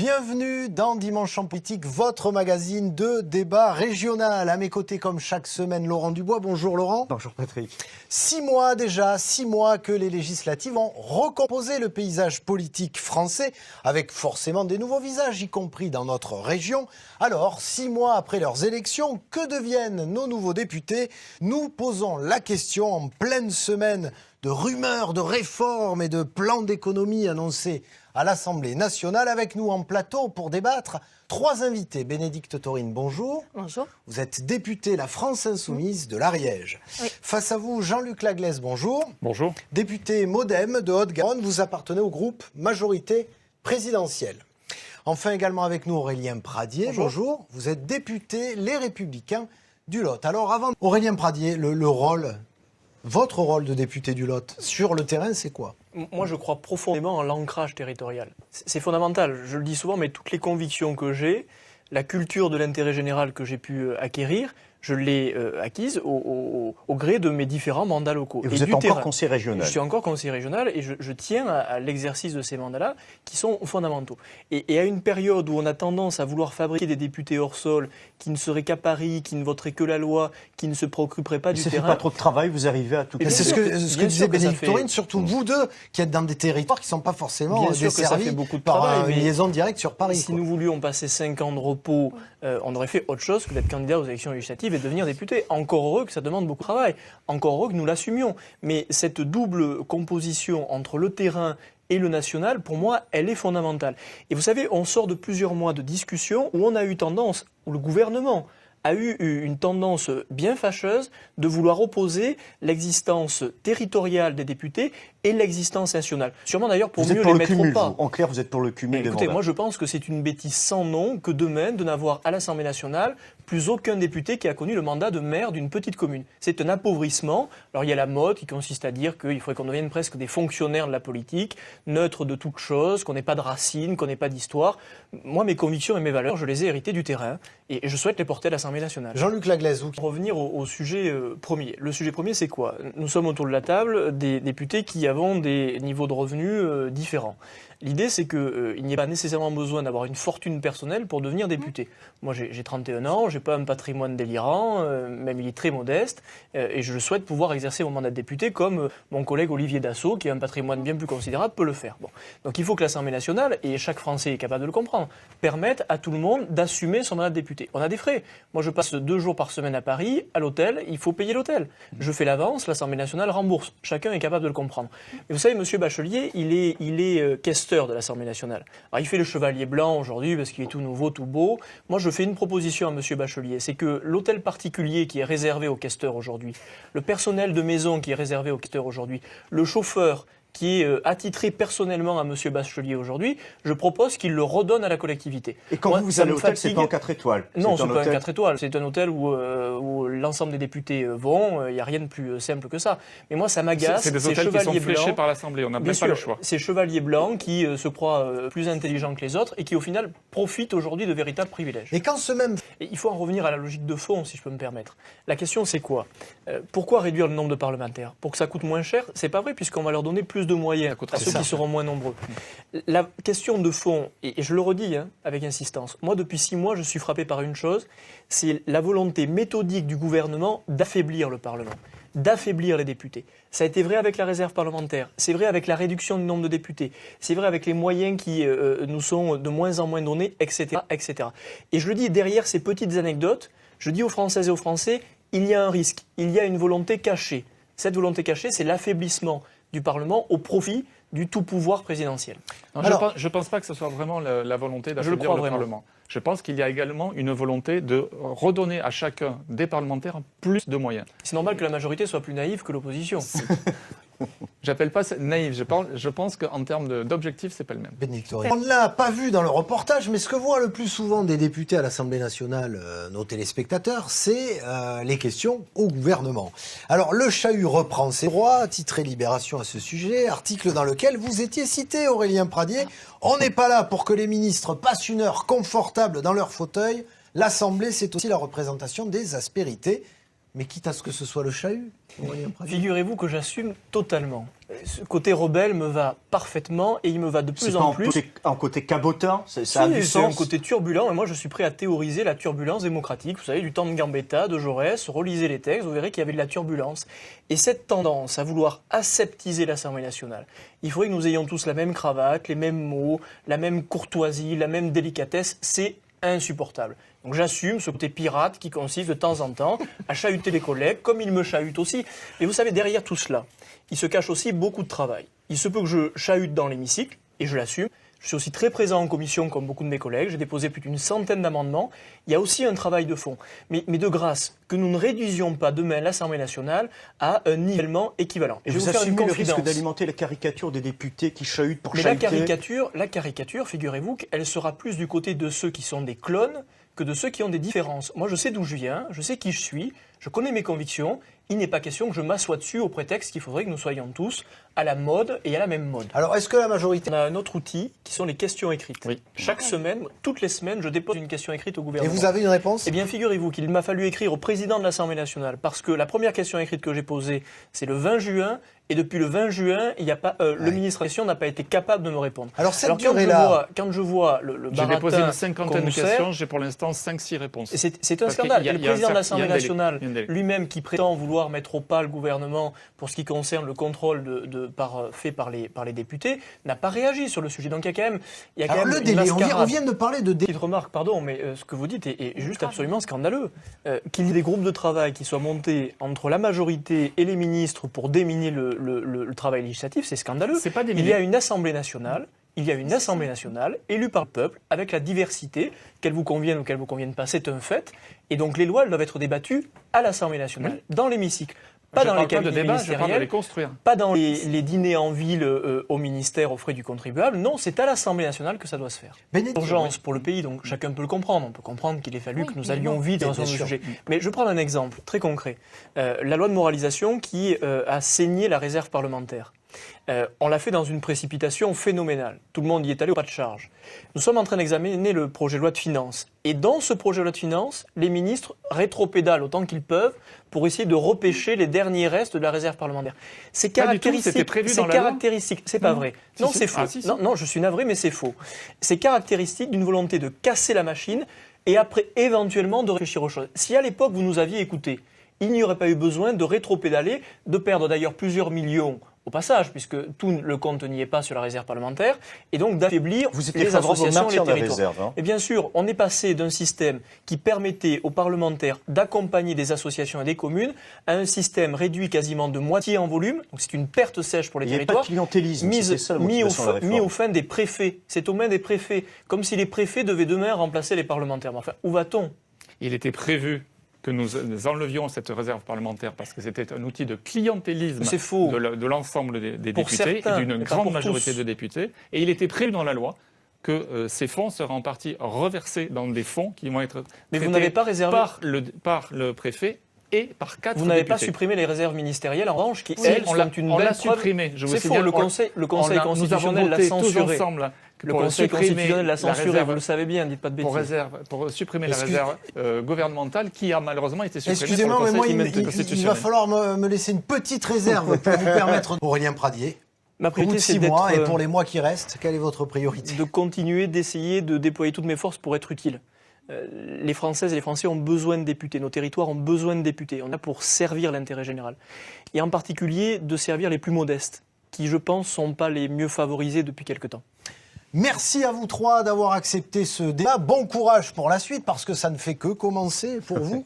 Bienvenue dans Dimanche en politique, votre magazine de débat régional. À mes côtés, comme chaque semaine, Laurent Dubois. Bonjour Laurent. Bonjour Patrick. 6 mois déjà, 6 mois que les législatives ont recomposé le paysage politique français, avec forcément des nouveaux visages, y compris dans notre région. Alors, 6 mois après leurs élections, que deviennent nos nouveaux députés? Nous posons la question en pleine semaine de rumeurs, de réformes et de plans d'économie annoncés à l'Assemblée nationale. Avec nous en plateau pour débattre, 3 invités. Bénédicte Taurine, bonjour. Bonjour. Vous êtes député La France Insoumise de l'Ariège. Oui. Face à vous, Jean-Luc Laglaise, bonjour. Bonjour. Député MoDem de Haute-Garonne, vous appartenez au groupe Majorité présidentielle. Enfin également avec nous Aurélien Pradier, bonjour. Vous êtes député Les Républicains du Lot. Alors avant, Aurélien Pradier, votre rôle de député du Lot sur le terrain, c'est quoi ? Moi, je crois profondément en l'ancrage territorial. C'est fondamental, je le dis souvent, mais toutes les convictions que j'ai, la culture de l'intérêt général que j'ai pu acquérir, je l'ai acquise au gré de mes différents mandats locaux. Et vous êtes encore conseiller régional. Je suis encore conseiller régional et je tiens à l'exercice de ces mandats-là qui sont fondamentaux. Et à une période où on a tendance à vouloir fabriquer des députés hors sol qui ne seraient qu'à Paris, qui ne voteraient que la loi, qui ne se préoccuperaient pas du terrain. Ça fait pas trop de travail, vous arrivez à tout. C'est ce que disait Bénédicte Taurine, surtout vous deux qui êtes dans des territoires qui ne sont pas forcément desservis par une liaison directe sur Paris. Si nous voulions passer 5 ans de repos, on aurait fait autre chose que d'être candidat aux élections législatives et devenir député. Encore heureux que ça demande beaucoup de travail. Encore heureux que nous l'assumions. Mais cette double composition entre le terrain et le national, pour moi, elle est fondamentale. Et vous savez, on sort de plusieurs mois de discussions où on a eu tendance, où le gouvernement a eu une tendance bien fâcheuse de vouloir opposer l'existence territoriale des députés et l'existence nationale. Sûrement d'ailleurs pour mieux les mettre au pas. En clair, vous êtes pour le cumul des mandats. Écoutez, moi je pense que c'est une bêtise sans nom que demain de n'avoir à l'Assemblée nationale plus aucun député qui a connu le mandat de maire d'une petite commune. C'est un appauvrissement. Alors il y a la mode qui consiste à dire qu'il faudrait qu'on devienne presque des fonctionnaires de la politique, neutres de toute chose, qu'on n'ait pas de racines, qu'on n'ait pas d'histoire. Moi, mes convictions et mes valeurs, je les ai héritées du terrain et je souhaite les porter à l'Assemblée nationale. Jean-Luc Laglaise, vous... Pour revenir au sujet premier. Le sujet premier, c'est quoi ? Nous sommes autour de la table des députés qui avons des niveaux de revenus différents. L'idée, c'est qu'il n'y ait pas nécessairement besoin d'avoir une fortune personnelle pour devenir député. Moi, j'ai 31 ans, je n'ai pas un patrimoine délirant, même il est très modeste, et je souhaite pouvoir exercer mon mandat de député comme mon collègue Olivier Dassault, qui a un patrimoine bien plus considérable, peut le faire. Bon. Donc il faut que l'Assemblée nationale, et chaque Français est capable de le comprendre, permette à tout le monde d'assumer son mandat de député. On a des frais. Moi, je passe 2 jours par semaine à Paris, à l'hôtel, il faut payer l'hôtel. Je fais l'avance, l'Assemblée nationale rembourse. Chacun est capable de le comprendre. Et vous savez, M. Bachelier, il est questeur de l'Assemblée nationale. Alors, il fait le chevalier blanc aujourd'hui parce qu'il est tout nouveau, tout beau. Moi, je fais une proposition à M. Bachelier, c'est que l'hôtel particulier qui est réservé aux questeurs aujourd'hui, le personnel de maison qui est réservé aux questeurs aujourd'hui, le chauffeur qui est attitré personnellement à M. Bachelier aujourd'hui, je propose qu'il le redonne à la collectivité. Et quand vous allez à l'hôtel, c'est pas en 4 étoiles. Non, c'est pas un 4 étoiles. C'est un hôtel où l'ensemble des députés vont. Il n'y a rien de plus simple que ça. Mais moi, ça m'agace. C'est des hôtels qui sont fléchés par l'Assemblée. On n'a même pas le choix. Ces chevaliers blancs qui se croient plus intelligents que les autres et qui, au final, profitent aujourd'hui de véritables privilèges. Et quand ce même... Et il faut en revenir à la logique de fond, si je peux me permettre. La question, c'est quoi ? Pourquoi réduire le nombre de parlementaires ? Pour que ça coûte moins cher ? C'est pas vrai, puisqu'on va leur donner plus de moyens à ceux qui seront moins nombreux. La question de fond, et je le redis avec insistance, moi depuis 6 mois je suis frappé par une chose, c'est la volonté méthodique du gouvernement d'affaiblir le Parlement, d'affaiblir les députés. Ça a été vrai avec la réserve parlementaire, c'est vrai avec la réduction du nombre de députés, c'est vrai avec les moyens qui nous sont de moins en moins donnés, etc., etc. Et je le dis, derrière ces petites anecdotes, je dis aux Françaises et aux Français, il y a un risque, il y a une volonté cachée. Cette volonté cachée, c'est l'affaiblissement du Parlement au profit du tout-pouvoir présidentiel. Non, je ne pense pas que ce soit vraiment la volonté d'affaiblir le Parlement. Je pense qu'il y a également une volonté de redonner à chacun des parlementaires plus de moyens. C'est normal que la majorité soit plus naïve que l'opposition. J'appelle pas ça naïf. Je pense qu'en termes d'objectifs, c'est pas le même. On ne l'a pas vu dans le reportage, mais ce que voient le plus souvent des députés à l'Assemblée nationale, nos téléspectateurs, c'est les questions au gouvernement. Alors, le chahut reprend ses droits, titré Libération à ce sujet, article dans lequel vous étiez cité, Aurélien Pradier. On n'est pas là pour que les ministres passent une heure confortable dans leur fauteuil. L'Assemblée, c'est aussi la représentation des aspérités. Mais quitte à ce que ce soit le chahut. Figurez-vous que j'assume totalement. Ce côté rebelle me va parfaitement et il me va de plus en plus. C'est un côté cabotin, ça a du sens. C'est un sens. côté turbulent et moi je suis prêt à théoriser la turbulence démocratique. Vous savez, du temps de Gambetta, de Jaurès, relisez les textes, vous verrez qu'il y avait de la turbulence. Et cette tendance à vouloir aseptiser l'Assemblée nationale, il faudrait que nous ayons tous la même cravate, les mêmes mots, la même courtoisie, la même délicatesse, c'est insupportable. Donc j'assume ce côté pirate qui consiste de temps en temps à chahuter les collègues, comme ils me chahutent aussi. Mais vous savez, derrière tout cela, il se cache aussi beaucoup de travail. Il se peut que je chahute dans l'hémicycle, et je l'assume. Je suis aussi très présent en commission, comme beaucoup de mes collègues. J'ai déposé plus d'une centaine d'amendements. Il y a aussi un travail de fond. Mais de grâce, que nous ne réduisions pas demain l'Assemblée nationale à un nivellement équivalent. Et vous assumez le risque d'alimenter la caricature des députés qui chahutent pour chahuter. La caricature, figurez-vous qu'elle sera plus du côté de ceux qui sont des clones que de ceux qui ont des différences. Moi, je sais d'où je viens, je sais qui je suis, je connais mes convictions. Il n'est pas question que je m'assoie dessus au prétexte qu'il faudrait que nous soyons tous à la mode et à la même mode. Alors, est-ce que la majorité... On a un autre outil qui sont les questions écrites. Oui. Chaque semaine, toutes les semaines, je dépose une question écrite au gouvernement. Et vous avez une réponse? Eh bien, figurez-vous qu'il m'a fallu écrire au président de l'Assemblée nationale parce que la première question écrite que j'ai posée, c'est le 20 juin. Et depuis le 20 juin, il y a pas, le ministre en question n'a pas été capable de me répondre. Alors cette durée-là... Quand je vois le J'ai déposé une cinquantaine de questions, j'ai pour l'instant 5-6 réponses. C'est un scandale. Et le président de l'Assemblée nationale, lui-même qui prétend vouloir mettre au pas le gouvernement pour ce qui concerne le contrôle fait par les députés, n'a pas réagi sur le sujet. Donc il y a quand même le délai, on vient de parler de délai. Petite remarque, pardon, mais ce que vous dites est juste absolument scandaleux. Qu'il y ait des groupes de travail qui soient montés entre la majorité et les ministres pour déminer le travail législatif, c'est scandaleux. Il y a une Assemblée nationale. Il y a une Assemblée nationale élue par le peuple avec la diversité, qu'elle vous convienne ou qu'elle ne vous convienne pas, c'est un fait. Et donc les lois elles doivent être débattues à l'Assemblée nationale, dans l'hémicycle. Pas dans les cabinets ministériels, pas dans les dîners en ville au ministère aux frais du contribuable. Non, c'est à l'Assemblée nationale que ça doit se faire. Urgence pour le pays, donc chacun peut le comprendre. On peut comprendre qu'il ait fallu que nous allions vite dans un sujet. Mais je prends un exemple très concret. La loi de moralisation qui a saigné la réserve parlementaire. On l'a fait dans une précipitation phénoménale. Tout le monde y est allé au pas de charge. Nous sommes en train d'examiner le projet de loi de finances. Et dans ce projet de loi de finances, les ministres rétropédalent autant qu'ils peuvent pour essayer de repêcher les derniers restes de la réserve parlementaire. C'est caractéristique. C'était prévu dans la loi. C'est pas vrai. Non, c'est faux. Non, je suis navré, mais c'est faux. C'est caractéristique d'une volonté de casser la machine et après, éventuellement, de réfléchir aux choses. Si à l'époque, vous nous aviez écoutés, il n'y aurait pas eu besoin de rétropédaler, de perdre d'ailleurs plusieurs millions au passage, puisque tout le compte n'y est pas sur la réserve parlementaire, et donc d'affaiblir les associations et les territoires. Et bien sûr, on est passé d'un système qui permettait aux parlementaires d'accompagner des associations et des communes à un système réduit quasiment de moitié en volume, donc c'est une perte sèche pour les territoires, mis aux fins des préfets. C'est aux mains des préfets, comme si les préfets devaient demain remplacer les parlementaires. Mais enfin, où va-t-on? Il était prévu que nous enlevions cette réserve parlementaire parce que c'était un outil de clientélisme de l'ensemble des députés et d'une grande majorité de députés. Et il était prévu dans la loi que ces fonds seraient en partie reversés dans des fonds qui vont être traités par le préfet et par 4 députés. Vous n'avez pas supprimé les réserves ministérielles, en revanche, qui, elles, sont une belle preuve. On l'a supprimé. C'est faux, le Conseil constitutionnel l'a censuré. Le Conseil constitutionnel l'a censuré, vous le savez bien, dites pas de bêtises. Pour supprimer la réserve gouvernementale qui a malheureusement été supprimée. Excusez-moi, mais moi, il va falloir me laisser une petite réserve pour vous permettre... Aurélien Pradier, ma priorité, c'est 6 mois, et pour les mois qui restent, quelle est votre priorité? De continuer d'essayer de déployer toutes mes forces pour être utile. Les Françaises et les Français ont besoin de députés, nos territoires ont besoin de députés. On est là pour servir l'intérêt général. Et en particulier de servir les plus modestes, qui, je pense, ne sont pas les mieux favorisés depuis quelque temps. Merci à vous trois d'avoir accepté ce débat. Bon courage pour la suite, parce que ça ne fait que commencer pour vous.